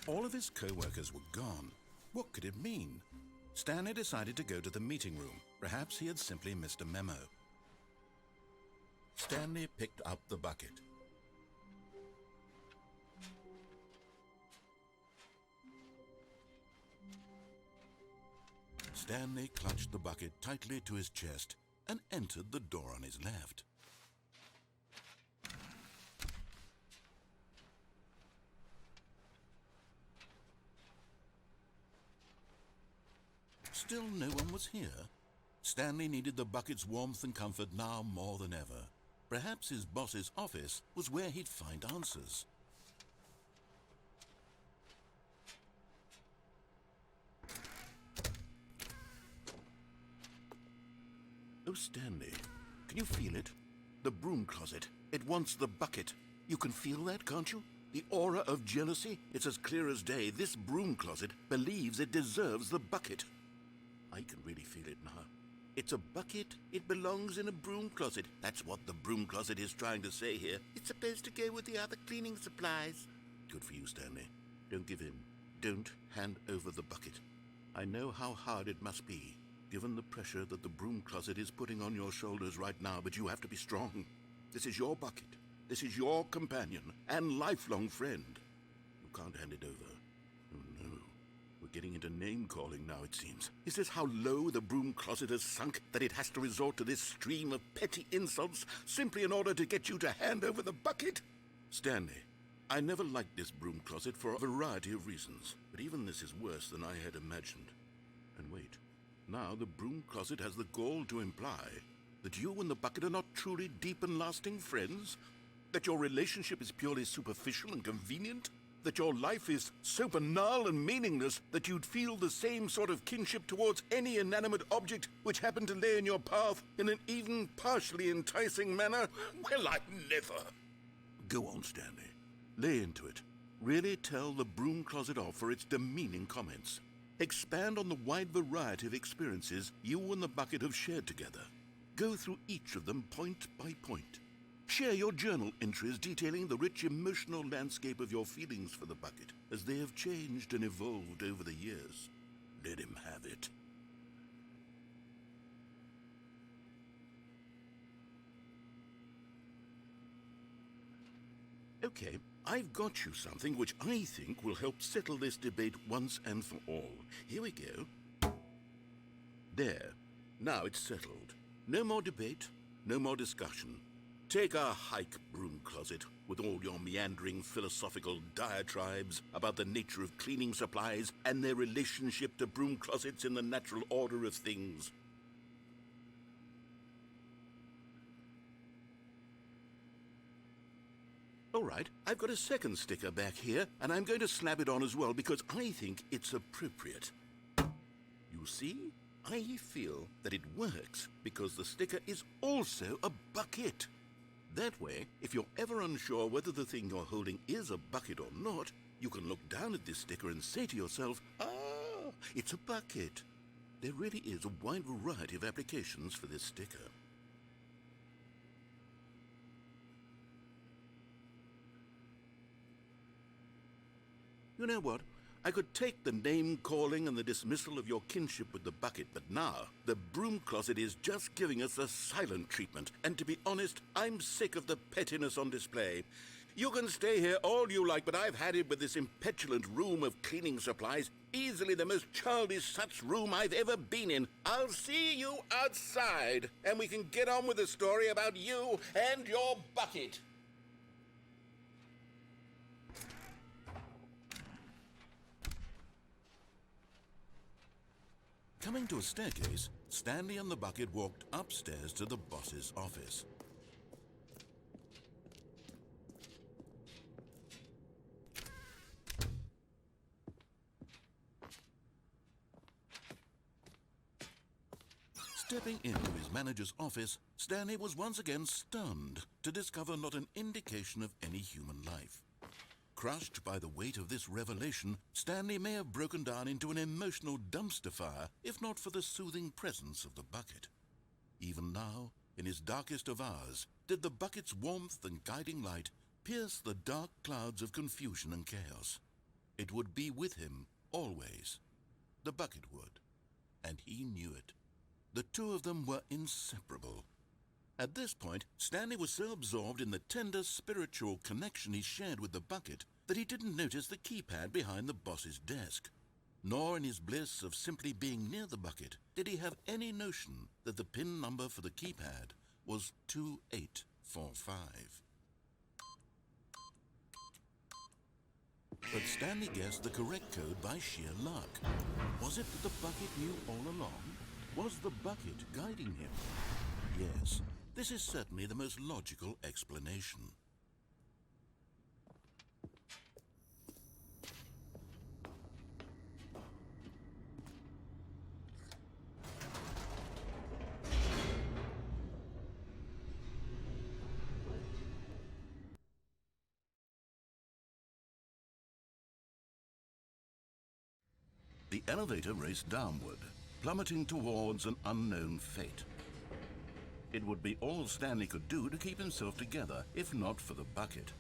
All of his co-workers were gone. What could it mean? Stanley decided to go to the meeting room. Perhaps he had simply missed a memo. Stanley picked up the bucket. Stanley clutched the bucket tightly to his chest and entered the door on his left. Still no one was here. Stanley needed the bucket's warmth and comfort now more than ever. Perhaps his boss's office was where he'd find answers. Oh, Stanley, can you feel it? The broom closet. It wants the bucket. You can feel that, can't you? The aura of jealousy? It's as clear as day. This broom closet believes it deserves the bucket. I can really feel it now. It's a bucket. It belongs in a broom closet. That's what the broom closet is trying to say here. It's supposed to go with the other cleaning supplies. Good for you, Stanley. Don't give in. Don't hand over the bucket. I know how hard it must be, given the pressure that the broom closet is putting on your shoulders right now, but you have to be strong. This is your bucket. This is your companion and lifelong friend. You can't hand it over. Oh, no. We're getting into name-calling now, it seems. Is this how low the broom closet has sunk, that it has to resort to this stream of petty insults simply in order to get you to hand over the bucket? Stanley, I never liked this broom closet for a variety of reasons, but even this is worse than I had imagined. And wait, now the broom closet has the gall to imply that you and the bucket are not truly deep and lasting friends? That your relationship is purely superficial and convenient? That your life is so banal and meaningless that you'd feel the same sort of kinship towards any inanimate object which happened to lay in your path in an even partially enticing manner? Well, I never. Go on, Stanley. Lay into it. Really tell the broom closet off for its demeaning comments. Expand on the wide variety of experiences you and the bucket have shared together. Go through each of them point by point. Share your journal entries detailing the rich emotional landscape of your feelings for the bucket as they have changed and evolved over the years. Let him have it. Okay, I've got you something which I think will help settle this debate once and for all. Here we go. There. Now it's settled. No more debate, no more discussion. Take a hike, broom closet, with all your meandering philosophical diatribes about the nature of cleaning supplies and their relationship to broom closets in the natural order of things. All right, I've got a second sticker back here, and I'm going to slap it on as well because I think it's appropriate. You see? I feel that it works because the sticker is also a bucket. That way, if you're ever unsure whether the thing you're holding is a bucket or not, you can look down at this sticker and say to yourself, ah, it's a bucket. There really is a wide variety of applications for this sticker. You know what? I could take the name-calling and the dismissal of your kinship with the bucket, but now the broom closet is just giving us a silent treatment. And to be honest, I'm sick of the pettiness on display. You can stay here all you like, but I've had it with this impetulant room of cleaning supplies. Easily the most childish such room I've ever been in. I'll see you outside, and we can get on with the story about you and your bucket. Coming to a staircase, Stanley and the bucket walked upstairs to the boss's office. Stepping into his manager's office, Stanley was once again stunned to discover not an indication of any human life. Crushed by the weight of this revelation, Stanley may have broken down into an emotional dumpster fire if not for the soothing presence of the bucket. Even now, in his darkest of hours, did the bucket's warmth and guiding light pierce the dark clouds of confusion and chaos. It would be with him, always. The bucket would. And he knew it. The two of them were inseparable. At this point, Stanley was so absorbed in the tender spiritual connection he shared with the bucket that he didn't notice the keypad behind the boss's desk. Nor in his bliss of simply being near the bucket did he have any notion that the PIN number for the keypad was 2845. But Stanley guessed the correct code by sheer luck. Was it that the bucket knew all along? Was the bucket guiding him? Yes, this is certainly the most logical explanation. The elevator raced downward, plummeting towards an unknown fate. It would be all Stanley could do to keep himself together, if not for the bucket.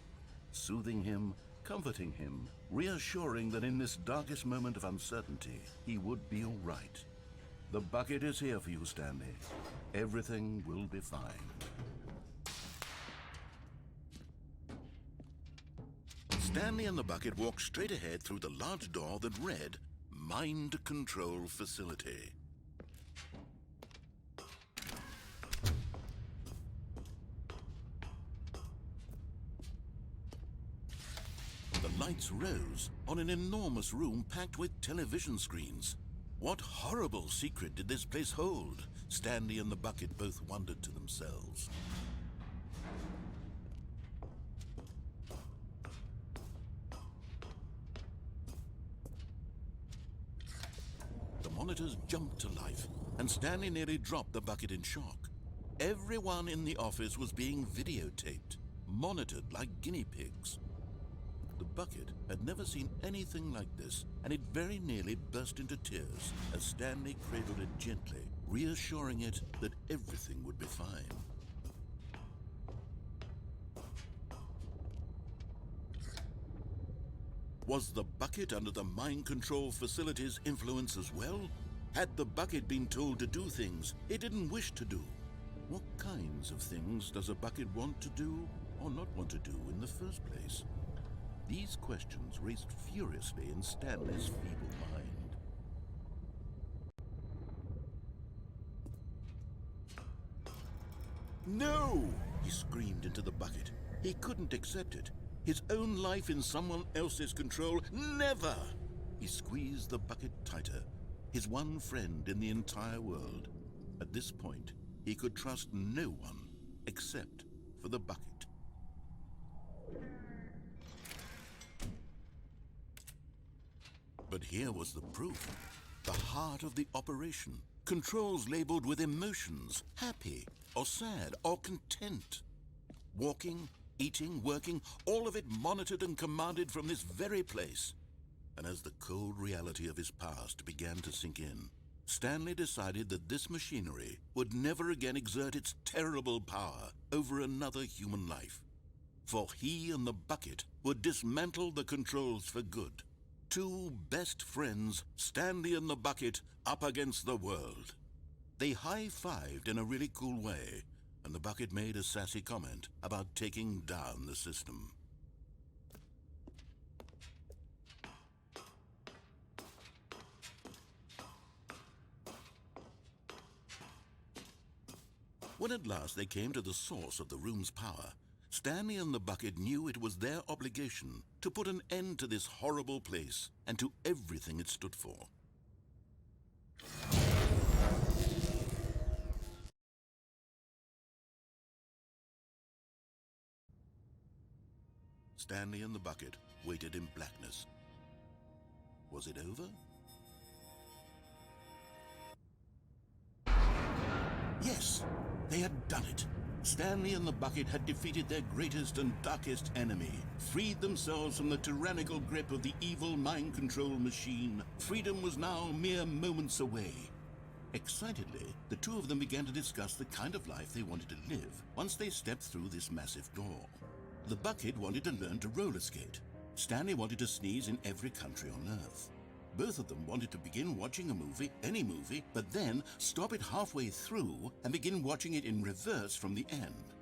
Soothing him, comforting him, reassuring that in this darkest moment of uncertainty, he would be all right. The bucket is here for you, Stanley. Everything will be fine. Stanley and the bucket walked straight ahead through the large door that read, Mind Control Facility. The lights rose on an enormous room packed with television screens. What horrible secret did this place hold? Stanley and the bucket both wondered to themselves. The monitors jumped to life, and Stanley nearly dropped the bucket in shock. Everyone in the office was being videotaped, monitored like guinea pigs. The bucket had never seen anything like this, and it very nearly burst into tears as Stanley cradled it gently, reassuring it that everything would be fine. Was the bucket under the mind control facility's influence as well? Had the bucket been told to do things it didn't wish to do? What kinds of things does a bucket want to do or not want to do in the first place? These questions raced furiously in Stanley's feeble mind. No! He screamed into the bucket. He couldn't accept it. His own life in someone else's control, never! He squeezed the bucket tighter, his one friend in the entire world. At this point, he could trust no one except for the bucket. But here was the proof. The heart of the operation. Controls labeled with emotions, happy or sad or content. Walking, eating, working, all of it monitored and commanded from this very place. And as the cold reality of his past began to sink in, Stanley decided that this machinery would never again exert its terrible power over another human life. For he and the bucket would dismantle the controls for good. Two best friends, Stanley and the bucket, up against the world. They high-fived in a really cool way, and the bucket made a sassy comment about taking down the system. When at last they came to the source of the room's power, Stanley and the bucket knew it was their obligation to put an end to this horrible place and to everything it stood for. Stanley and the bucket waited in blackness. Was it over? Yes, they had done it. Stanley and the bucket had defeated their greatest and darkest enemy, freed themselves from the tyrannical grip of the evil mind control machine. Freedom was now mere moments away. Excitedly, the two of them began to discuss the kind of life they wanted to live once they stepped through this massive door. The bucket wanted to learn to roller skate. Stanley wanted to sneeze in every country on Earth. Both of them wanted to begin watching a movie, any movie, but then stop it halfway through and begin watching it in reverse from the end.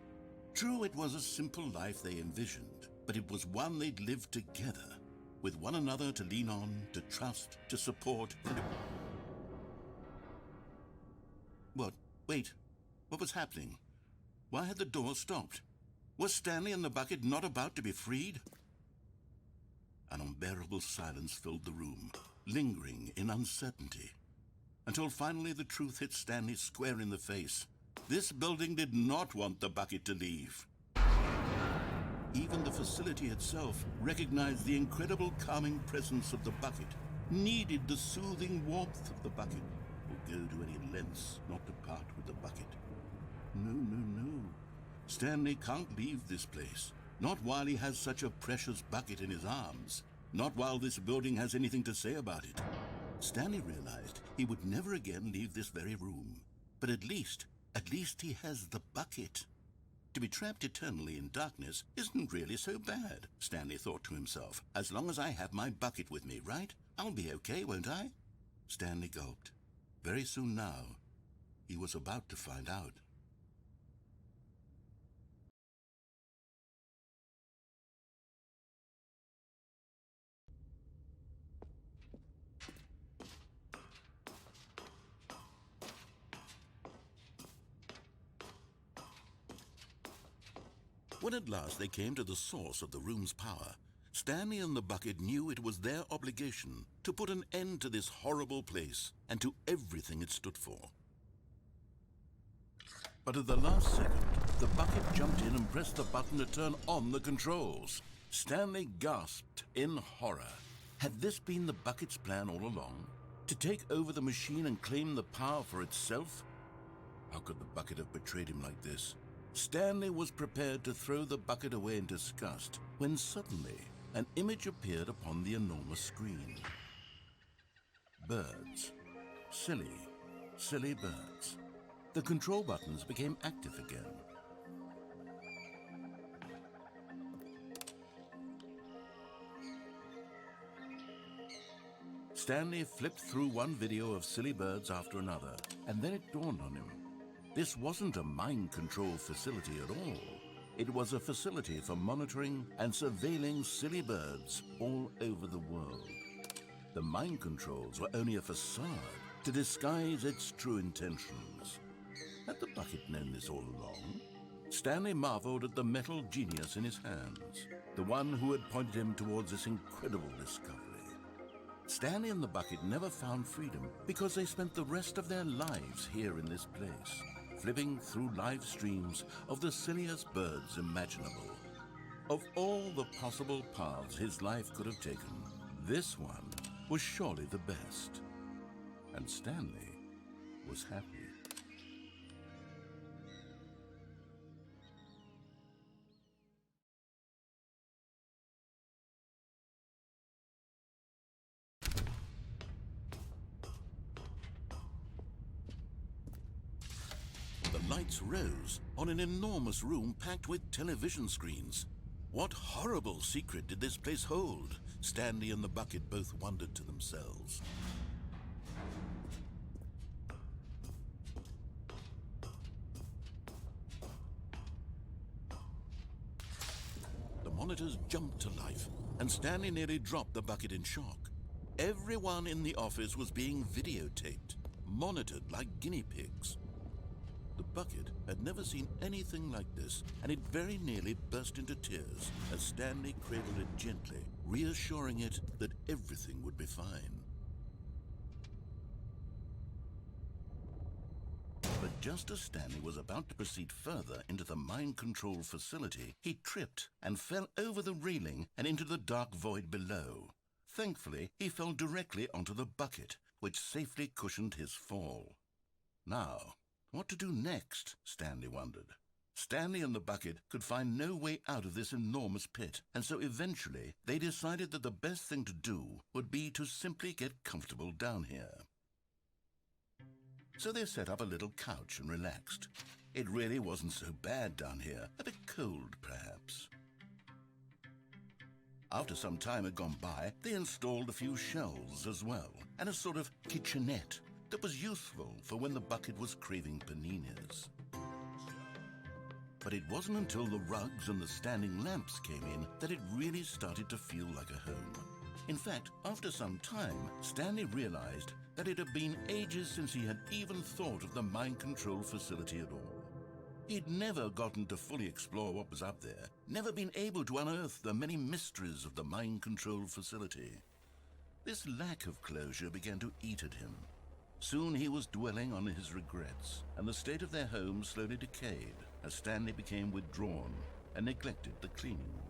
True, it was a simple life they envisioned, but it was one they'd lived together, with one another to lean on, to trust, to support, and... What? Wait. What was happening? Why had the door stopped? Was Stanley and the bucket not about to be freed? An unbearable silence filled the room, lingering in uncertainty, until finally the truth hit Stanley square in the face. This building did not want the bucket to leave. Even the facility itself recognized the incredible calming presence of the bucket, needed the soothing warmth of the bucket, would go to any lengths not to part with the bucket. No, no, no. Stanley can't leave this place. Not while he has such a precious bucket in his arms. Not while this building has anything to say about it. Stanley realized he would never again leave this very room. But at least he has the bucket. To be trapped eternally in darkness isn't really so bad, Stanley thought to himself. As long as I have my bucket with me, right? I'll be okay, won't I? Stanley gulped. Very soon now, he was about to find out. When at last they came to the source of the room's power, Stanley and the bucket knew it was their obligation to put an end to this horrible place and to everything it stood for. But at the last second, the bucket jumped in and pressed the button to turn on the controls. Stanley gasped in horror. Had this been the bucket's plan all along? To take over the machine and claim the power for itself? How could the bucket have betrayed him like this? Stanley was prepared to throw the bucket away in disgust when suddenly an image appeared upon the enormous screen. Birds. Silly, silly birds. The control buttons became active again. Stanley flipped through one video of silly birds after another, and then it dawned on him. This wasn't a mind control facility at all. It was a facility for monitoring and surveilling silly birds all over the world. The mind controls were only a facade to disguise its true intentions. Had the bucket known this all along? Stanley marveled at the metal genius in his hands, the one who had pointed him towards this incredible discovery. Stanley and the bucket never found freedom because they spent the rest of their lives here in this place, flipping through live streams of the silliest birds imaginable. Of all the possible paths his life could have taken, this one was surely the best. And Stanley was happy. The lights rose on an enormous room packed with television screens. What horrible secret did this place hold? Stanley and the bucket both wondered to themselves. The monitors jumped to life, and Stanley nearly dropped the bucket in shock. Everyone in the office was being videotaped, monitored like guinea pigs. The bucket had never seen anything like this, and it very nearly burst into tears as Stanley cradled it gently, reassuring it that everything would be fine. But just as Stanley was about to proceed further into the mind control facility, he tripped and fell over the railing and into the dark void below. Thankfully, he fell directly onto the bucket, which safely cushioned his fall. Now, what to do next? Stanley wondered. Stanley and the bucket could find no way out of this enormous pit, and so eventually they decided that the best thing to do would be to simply get comfortable down here. So they set up a little couch and relaxed. It really wasn't so bad down here, a bit cold perhaps. After some time had gone by, they installed a few shelves as well, and a sort of kitchenette that was useful for when the bucket was craving paninis. But it wasn't until the rugs and the standing lamps came in that it really started to feel like a home. In fact, after some time, Stanley realized that it had been ages since he had even thought of the mind control facility at all. He'd never gotten to fully explore what was up there, never been able to unearth the many mysteries of the mind control facility. This lack of closure began to eat at him. Soon he was dwelling on his regrets, and the state of their home slowly decayed as Stanley became withdrawn and neglected the cleaning.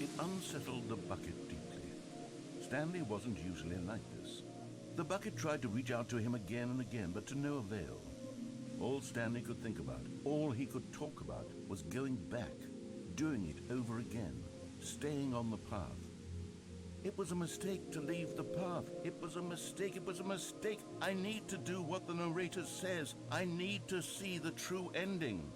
It unsettled the bucket deeply. Stanley wasn't usually like this. The bucket tried to reach out to him again and again, but to no avail. All Stanley could think about, all he could talk about, was going back, doing it over again, staying on the path. It was a mistake to leave the path. It was a mistake. It was a mistake. I need to do what the narrator says. I need to see the true ending.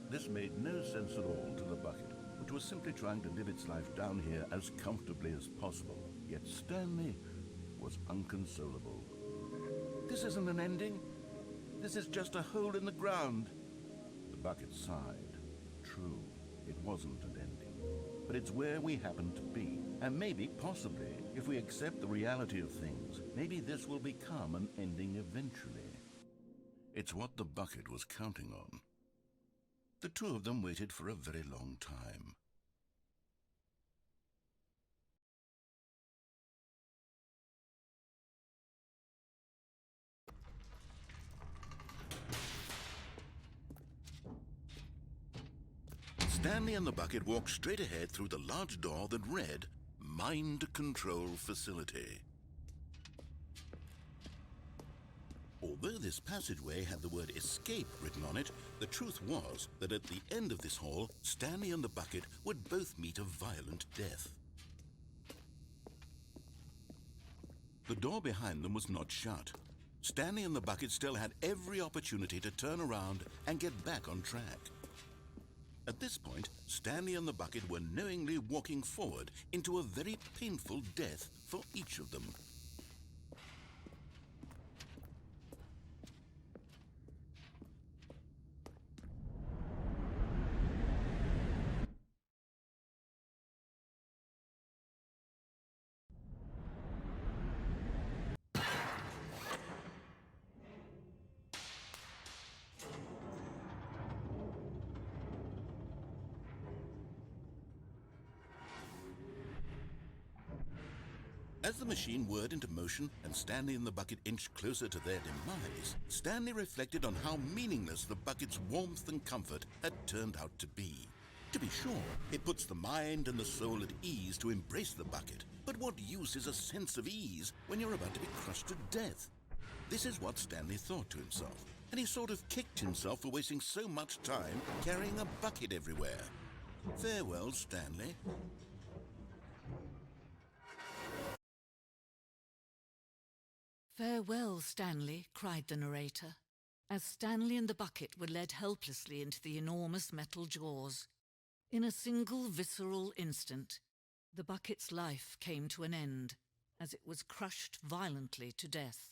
This made no sense at all to the bucket, which was simply trying to live its life down here as comfortably as possible. Yet Stanley was unconsolable. This isn't an ending. This is just a hole in the ground. The bucket sighed. True, it wasn't an ending. But it's where we happen to be. And maybe, possibly, if we accept the reality of things, maybe this will become an ending eventually. It's what the bucket was counting on. The two of them waited for a very long time. Stanley and the bucket walked straight ahead through the large door that read, Mind Control Facility. Although this passageway had the word escape written on it, the truth was that at the end of this hall, Stanley and the bucket would both meet a violent death. The door behind them was not shut. Stanley and the bucket still had every opportunity to turn around and get back on track. At this point, Stanley and the bucket were knowingly walking forward into a very painful death for each of them. As the machine whirred into motion and Stanley and the bucket inched closer to their demise, Stanley reflected on how meaningless the bucket's warmth and comfort had turned out to be. To be sure, it puts the mind and the soul at ease to embrace the bucket, but what use is a sense of ease when you're about to be crushed to death? This is what Stanley thought to himself, and he sort of kicked himself for wasting so much time carrying a bucket everywhere. Farewell, Stanley. "Farewell, Stanley," cried the narrator, as Stanley and the bucket were led helplessly into the enormous metal jaws. In a single visceral instant, the bucket's life came to an end, as it was crushed violently to death.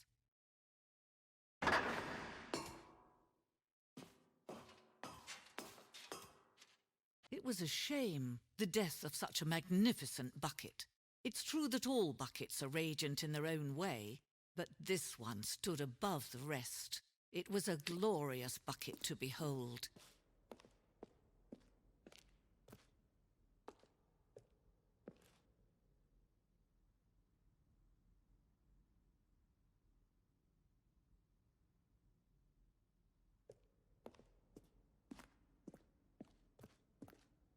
It was a shame, the death of such a magnificent bucket. It's true that all buckets are radiant in their own way, but this one stood above the rest. It was a glorious bucket to behold.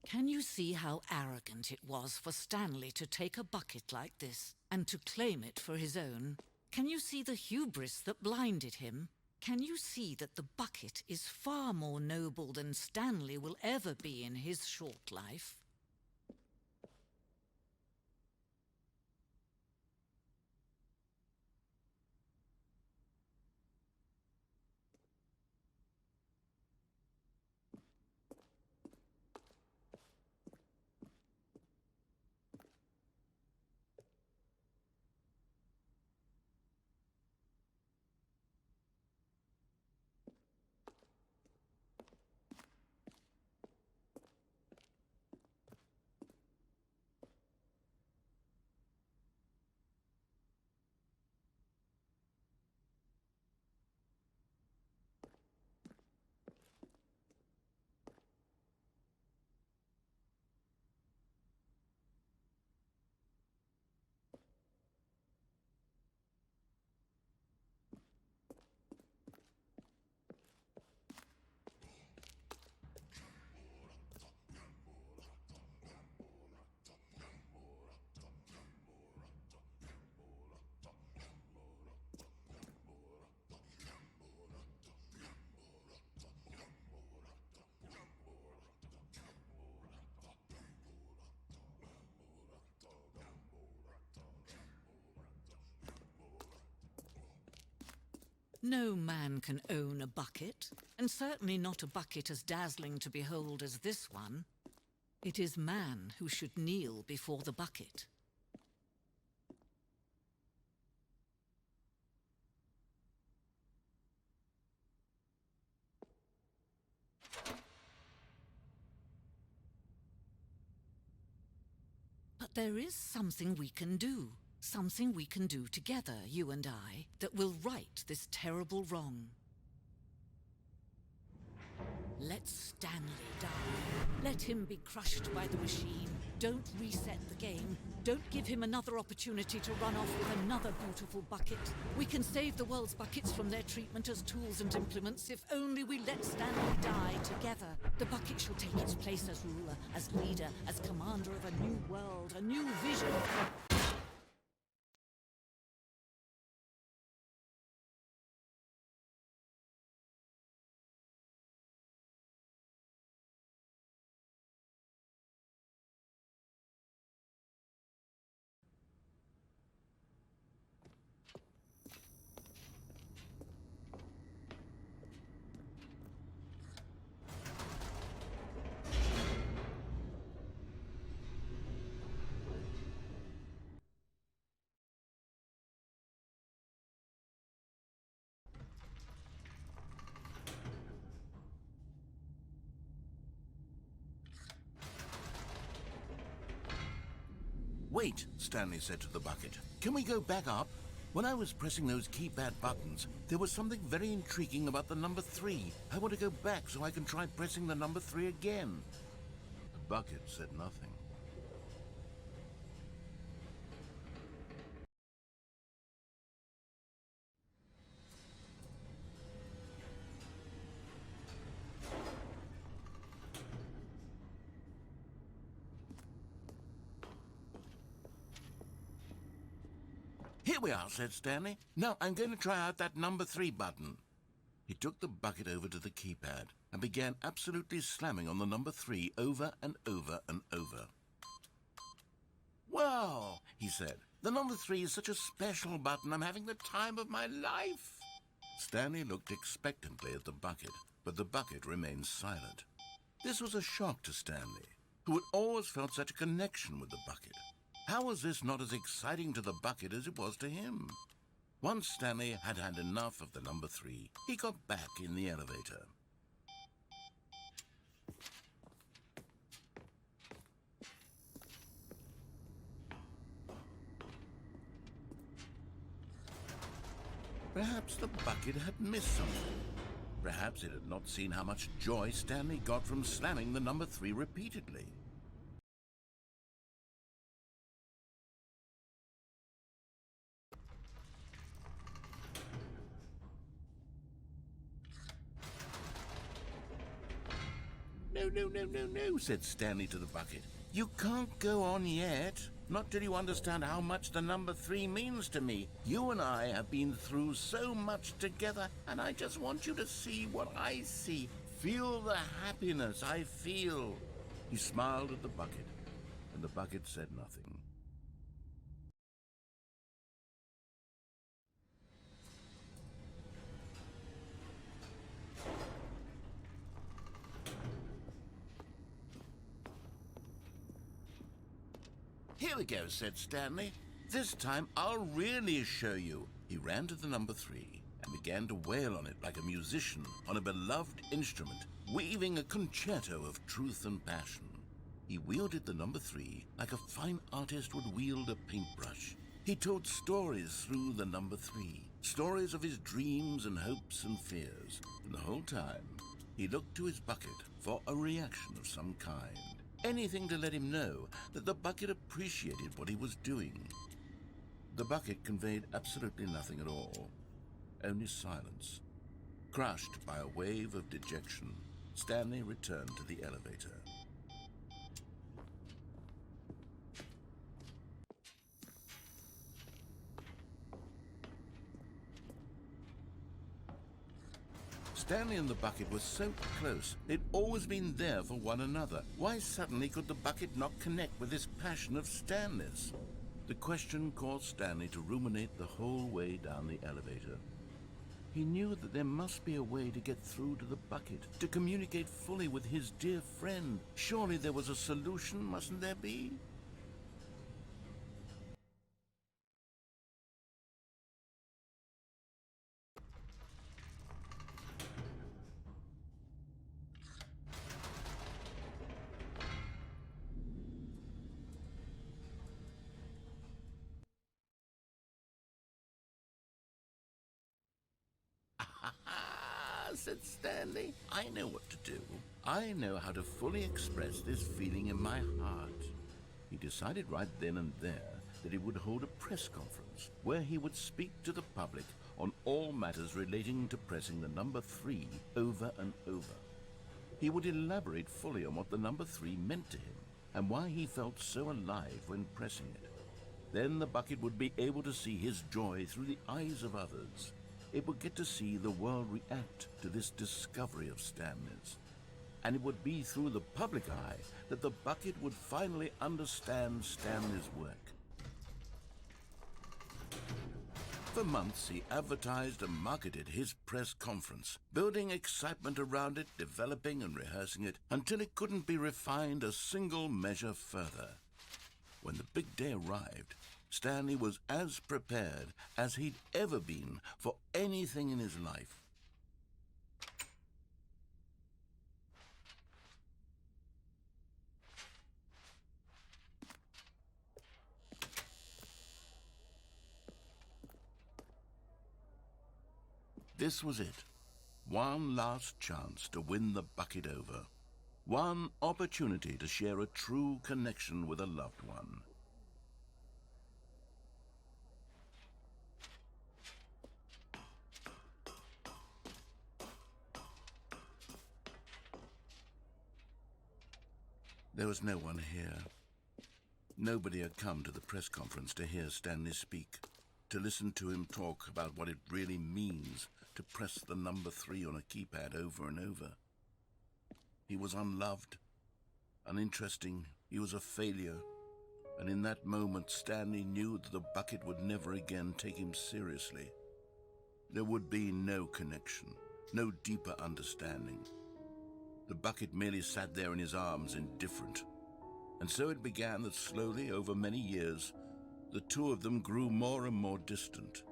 Can you see how arrogant it was for Stanley to take a bucket like this and to claim it for his own? Can you see the hubris that blinded him? Can you see that the bucket is far more noble than Stanley will ever be in his short life? No man can own a bucket, and certainly not a bucket as dazzling to behold as this one. It is man who should kneel before the bucket. But there is something we can do. Something we can do together, you and I, that will right this terrible wrong. Let Stanley die. Let him be crushed by the machine. Don't reset the game. Don't give him another opportunity to run off with another beautiful bucket. We can save the world's buckets from their treatment as tools and implements if only we let Stanley die together. The bucket shall take its place as ruler, as leader, as commander of a new world, a new vision. Wait, Stanley said to the bucket. Can we go back up? When I was pressing those keypad buttons, there was something very intriguing about the number 3. I want to go back so I can try pressing the number 3 again. The bucket said nothing. Here we are, said Stanley. Now I'm going to try out that number 3 button. He took the bucket over to the keypad and began absolutely slamming on the number 3 over and over and over. Wow, he said. The number 3 is such a special button. I'm having the time of my life. Stanley looked expectantly at the bucket, but the bucket remained silent. This was a shock to Stanley, who had always felt such a connection with the bucket. How was this not as exciting to the bucket as it was to him? Once Stanley had had enough of the number 3, he got back in the elevator. Perhaps the bucket had missed something. Perhaps it had not seen how much joy Stanley got from slamming the number 3 repeatedly. No, said Stanley to the bucket. You can't go on yet. Not till you understand how much the number 3 means to me. You and I have been through so much together, and I just want you to see what I see. Feel the happiness I feel. He smiled at the bucket, and the bucket said nothing. Here we go, said Stanley. This time I'll really show you. He ran to the number 3 and began to wail on it like a musician on a beloved instrument, weaving a concerto of truth and passion. He wielded the number 3 like a fine artist would wield a paintbrush. He told stories through the number 3, stories of his dreams and hopes and fears. And the whole time, he looked to his bucket for a reaction of some kind. Anything to let him know that the bucket appreciated what he was doing. The bucket conveyed absolutely nothing at all, only silence. Crushed by a wave of dejection, Stanley returned to the elevator. Stanley and the bucket were so close. They'd always been there for one another. Why suddenly could the bucket not connect with this passion of Stanley's? The question caused Stanley to ruminate the whole way down the elevator. He knew that there must be a way to get through to the bucket, to communicate fully with his dear friend. Surely there was a solution, mustn't there be? Said Stanley. I know what to do. I know how to fully express this feeling in my heart. He decided right then and there that he would hold a press conference where he would speak to the public on all matters relating to pressing the number 3 over and over. He would elaborate fully on what the number 3 meant to him and why he felt so alive when pressing it. Then the bucket would be able to see his joy through the eyes of others. It would get to see the world react to this discovery of Stanley's. And it would be through the public eye that the bucket would finally understand Stanley's work. For months, he advertised and marketed his press conference, building excitement around it, developing and rehearsing it, until it couldn't be refined a single measure further. When the big day arrived, Stanley was as prepared as he'd ever been for anything in his life. This was it. One last chance to win the bucket over. One opportunity to share a true connection with a loved one. There was no one here. Nobody had come to the press conference to hear Stanley speak, to listen to him talk about what it really means to press the number 3 on a keypad over and over. He was unloved, uninteresting, he was a failure, and in that moment Stanley knew that the bucket would never again take him seriously. There would be no connection, no deeper understanding. The bucket merely sat there in his arms, indifferent. And so it began that slowly, over many years, the two of them grew more and more distant.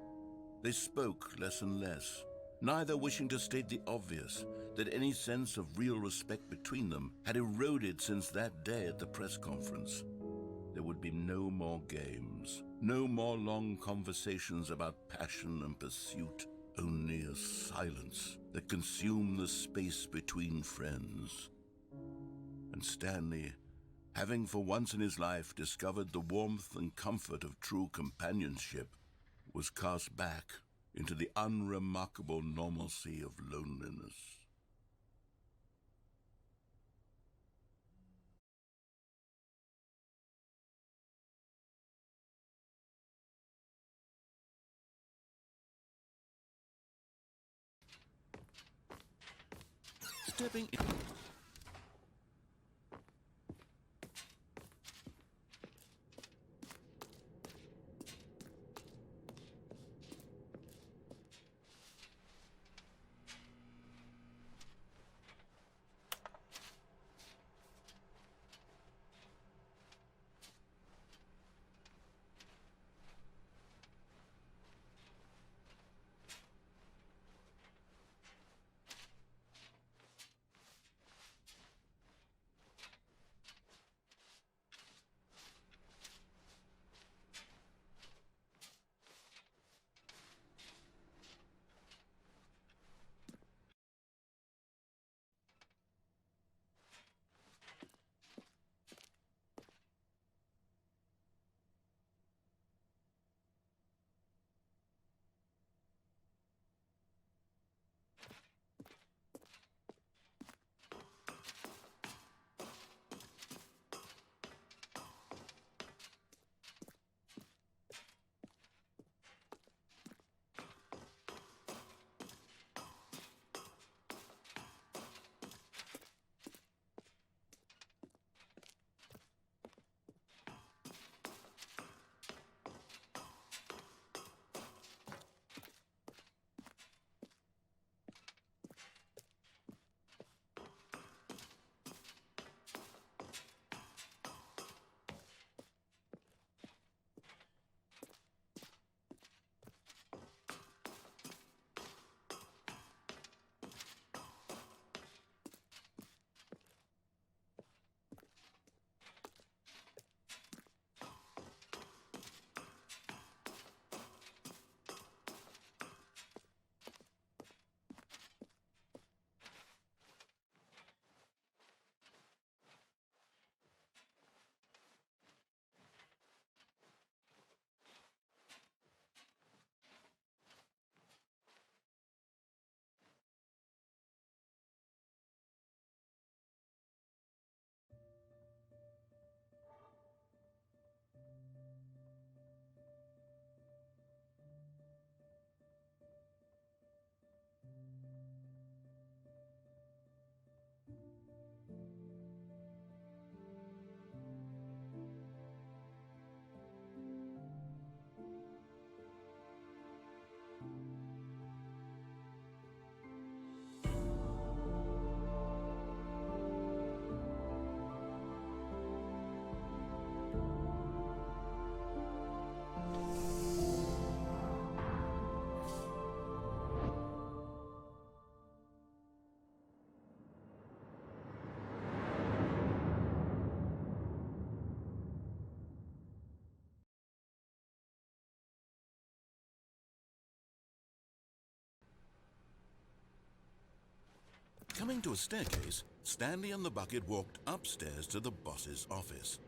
They spoke less and less, neither wishing to state the obvious, that any sense of real respect between them had eroded since that day at the press conference. There would be no more games, no more long conversations about passion and pursuit, only a silence that consumed the space between friends. And Stanley, having for once in his life discovered the warmth and comfort of true companionship, was cast back into the unremarkable normalcy of loneliness. Stepping in. Coming to a staircase, Stanley and the bucket walked upstairs to the boss's office.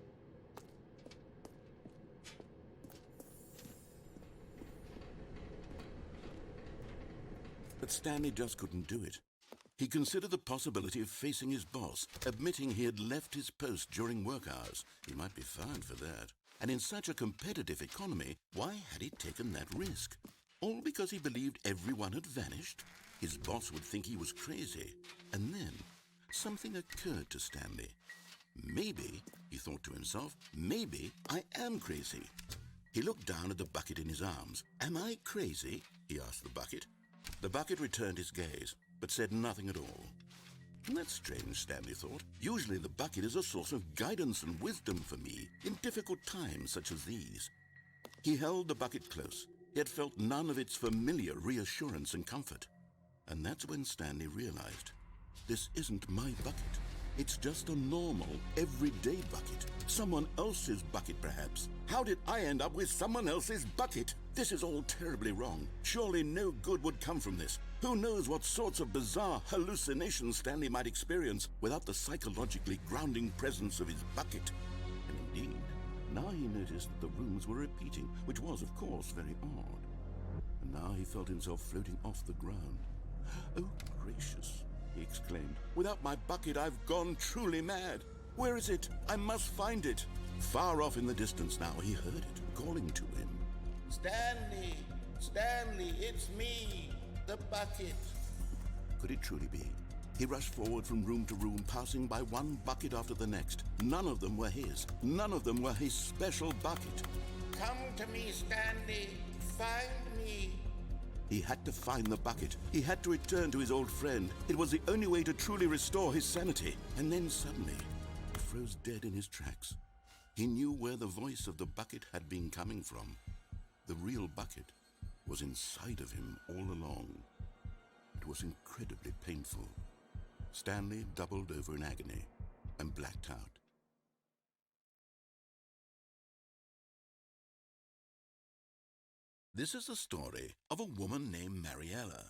But Stanley just couldn't do it. He considered the possibility of facing his boss, admitting he had left his post during work hours. He might be fined for that. And in such a competitive economy, why had he taken that risk? All because he believed everyone had vanished? His boss would think he was crazy. And then something occurred to Stanley. Maybe, he thought to himself, maybe I am crazy. He looked down at the bucket in his arms. Am I crazy? He asked the bucket. The bucket returned his gaze, but said nothing at all. That's strange, Stanley thought. Usually the bucket is a source of guidance and wisdom for me in difficult times such as these. He held the bucket close, yet felt none of its familiar reassurance and comfort. And that's when Stanley realized, this isn't my bucket. It's just a normal, everyday bucket. Someone else's bucket, perhaps. How did I end up with someone else's bucket? This is all terribly wrong. Surely no good would come from this. Who knows what sorts of bizarre hallucinations Stanley might experience without the psychologically grounding presence of his bucket. And indeed, now he noticed that the rooms were repeating, which was, of course, very odd. And now he felt himself floating off the ground. Oh, gracious, he exclaimed. Without my bucket, I've gone truly mad. Where is it? I must find it. Far off in the distance now, he heard it, calling to him. Stanley! Stanley, it's me, the bucket. Could it truly be? He rushed forward from room to room, passing by one bucket after the next. None of them were his. None of them were his special bucket. Come to me, Stanley. Find me. He had to find the bucket. He had to return to his old friend. It was the only way to truly restore his sanity. And then suddenly, he froze dead in his tracks. He knew where the voice of the bucket had been coming from. The real bucket was inside of him all along. It was incredibly painful. Stanley doubled over in agony and blacked out. This is the story of a woman named Mariella.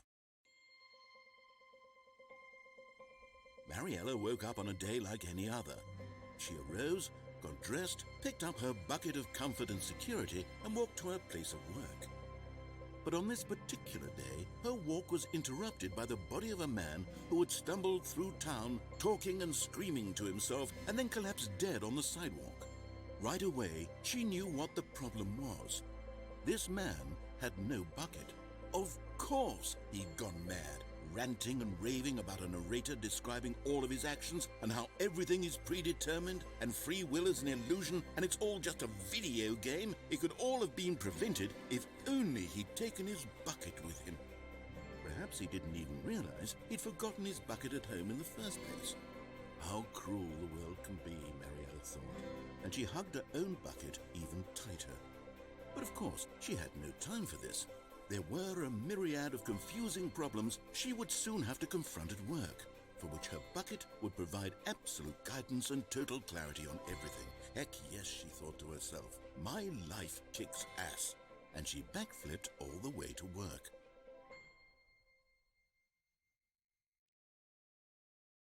Mariella woke up on a day like any other. She arose, got dressed, picked up her bucket of comfort and security, and walked to her place of work. But on this particular day, her walk was interrupted by the body of a man who had stumbled through town, talking and screaming to himself, and then collapsed dead on the sidewalk. Right away, she knew what the problem was. This man had no bucket. Of course he'd gone mad, ranting and raving about a narrator describing all of his actions and how everything is predetermined and free will is an illusion and it's all just a video game. It could all have been prevented if only he'd taken his bucket with him. Perhaps he didn't even realize he'd forgotten his bucket at home in the first place. How cruel the world can be, Mariella thought, and she hugged her own bucket even tighter. But of course, she had no time for this. There were a myriad of confusing problems she would soon have to confront at work, for which her bucket would provide absolute guidance and total clarity on everything. Heck yes, she thought to herself, my life kicks ass. And she backflipped all the way to work.